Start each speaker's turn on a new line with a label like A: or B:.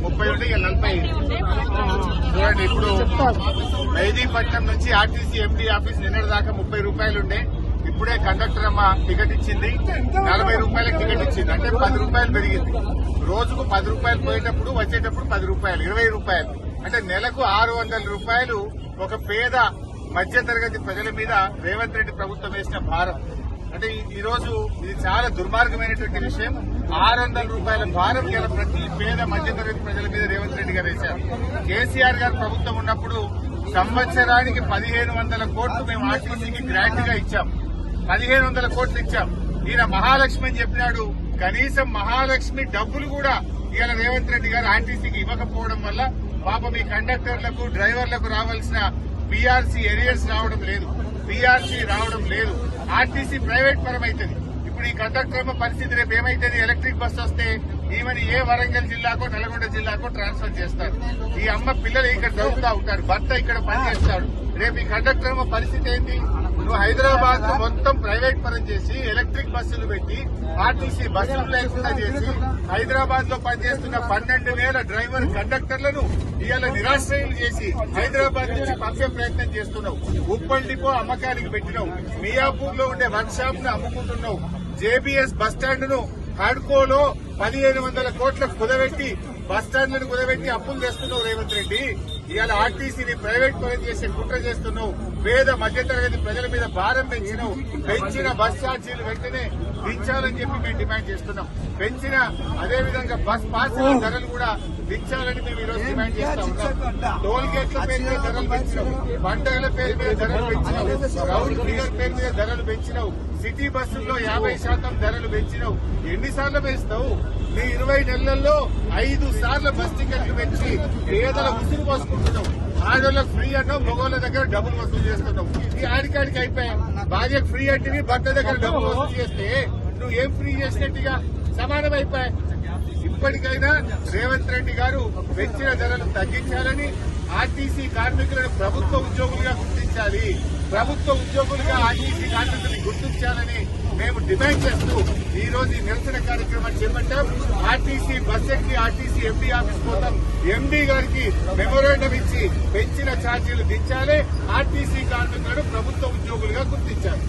A: 30 ఉండే ఇక 40. చూడండి, ఇప్పుడు మెహదీపట్నం నుంచి ఆర్టీసీ ఎండీ ఆఫీస్ నిన్నటి దాకా 30 రూపాయలు ఉండే. ఇప్పుడే కండక్టర్ అమ్మ టికెట్ ఇచ్చింది, 40 రూపాయలకు టికెట్ ఇచ్చింది. అంటే 10 రూపాయలు పెరిగింది. రోజుకు 10 రూపాయలు పోయేటప్పుడు వచ్చేటప్పుడు 10 రూపాయలు, 20 రూపాయలు. అంటే నెలకు 600 రూపాయలు ఒక పేద మధ్యతరగతి ప్రజల మీద రేవంత్ రెడ్డి ప్రభుత్వం వేసిన భారం. అంటే ఈ రోజు ఇది చాలా దుర్మార్గమైనటువంటి విషయం. 600 రూపాయల భారం గల ప్రతి పేద మధ్యతరగతి ప్రజల మీద రేవంత్ రెడ్డి గారు వేశారు. కేసీఆర్ గారు ప్రభుత్వం ఉన్నప్పుడు సంవత్సరానికి 1500 కోట్లు మేము ఆర్టీసీకి గ్రాంట్ గా ఇచ్చాం. 1500 కోట్లు ఇచ్చాం. ఈయన మహాలక్ష్మి అని చెప్పినాడు. కనీసం మహాలక్ష్మి డబ్బులు కూడా ఇవాళ రేవంత్ రెడ్డి గారు ఆర్టీసీకి ఇవ్వకపోవడం వల్ల పాపం ఈ కండక్టర్లకు డ్రైవర్లకు రావాల్సిన పీఆర్సీ ఎరియర్స్ రావడం లేదు, పీఆర్సీ రావడం లేదు. ఆర్టీసీ ప్రైవేట్ పరం అవుతుంది. ఇప్పుడు ఈ కండక్టర్ పరిస్థితి రేపు ఏమైతుంది? ఎలక్ట్రిక్ బస్ వస్తే ఈమెని ఏ వరంగల్ జిల్లాకో నల్గొండ జిల్లాకో ట్రాన్స్ఫర్ చేస్తారు. ఈ అమ్మ పిల్లలు ఇక్కడ చదువుతా ఉంటారు, భర్త ఇక్కడ పనిచేస్తాడు. రేపు ఈ కండక్టర్ పరిస్థితి ఏంటి? నువ్వు హైదరాబాద్ మొత్తం ప్రైవేట్ పరం చేసి ఎలక్ట్రిక్ బస్సులు పెట్టి ఆర్టీసీ బస్సులు లేకుండా చేసి హైదరాబాద్ లో పనిచేస్తున్న 12,000 డ్రైవర్ కండక్టర్లను ఇవాళ నిరాశ్రయులు చేసి హైదరాబాద్ నుంచి పంపే ప్రయత్నం చేస్తున్నావు. ఉప్పల్ డిపో అమ్మకానికి పెట్టినావు, మియాపూర్ లో ఉండే వర్క్ షాప్ ను అమ్ముకుంటున్నావు, జేబీఎస్ బస్టాండ్ ను హడ్కోలో 1500 కోట్లకు కుదబెట్టి బస్టాండ్లను కుదబెట్టి అప్పులు చేస్తున్నావు రేవంత్ రెడ్డి. ఇవాళ ఆర్టీసీని ప్రైవేట్ పరం చేసే కుట్ర చేస్తున్నావు. పేద మధ్యతరగతి ప్రజల మీద భారం పెంచినావు. పెంచిన బస్ ఛార్జీలు వెంటనే దించాలని చెప్పి మేము డిమాండ్ చేస్తున్నాం. పెంచిన అదేవిధంగా బస్ పాసుల ధరలు కూడా దించాలని మేము ఈరోజు డిమాండ్ చేస్తా ఉన్నాం. టోల్ గేట్ల పేరు మీద ధరలు పెంచినావు, పంటల పేరు మీద ధరలు పెంచినావు, రౌండ్ ఫిగర్ పేరు మీద ధరలు పెంచినావు, సిటీ బస్సుల్లో 50% ధరలు పెంచినావు. ఎన్నిసార్లు పెంచుతావు? నీ 20 నెలల్లో 5 సార్లు బస్ టికెట్లు పెంచి పేదల ఉసురు పోసుకుంటున్నావు. ఆడోళ్ళకి ఫ్రీ అన్నావు, మగోళ్ళ దగ్గర డబ్బులు వసూలు చేస్తున్నావు. ఈ ఆడికాడికి అయిపోయా. భార్యకు ఫ్రీ అంటే భర్త దగ్గర డబ్బులు వసూలు చేస్తే నువ్వు ఏం ఫ్రీ చేసినట్టుగా సమానం అయిపోయా. ఇప్పటికైనా రేవంత్ రెడ్డి గారు పెంచిన ధరలు తగ్గించాలని, ఆర్టీసీ కార్మికులను ప్రభుత్వ ఉద్యోగులుగా గుర్తించాలి, ప్రభుత్వ ఉద్యోగులుగా ఆర్టీసీ కార్మికులను గుర్తించాలని మేము డిమాండ్ చేస్తూ ఈ రోజు ఈ నిరసన కార్యక్రమాన్ని చేపట్టాం. ఆర్టీసీ బస్ ఎక్కి ఆర్టీసీ ఎండీ ఆఫీస్ కోసం ఎండీ గారికి మెమోరాండం ఇచ్చి పెంచిన ఛార్జీలు దించాలి, ఆర్టీసీ కార్మికులను ప్రభుత్వ ఉద్యోగులుగా గుర్తించాలి.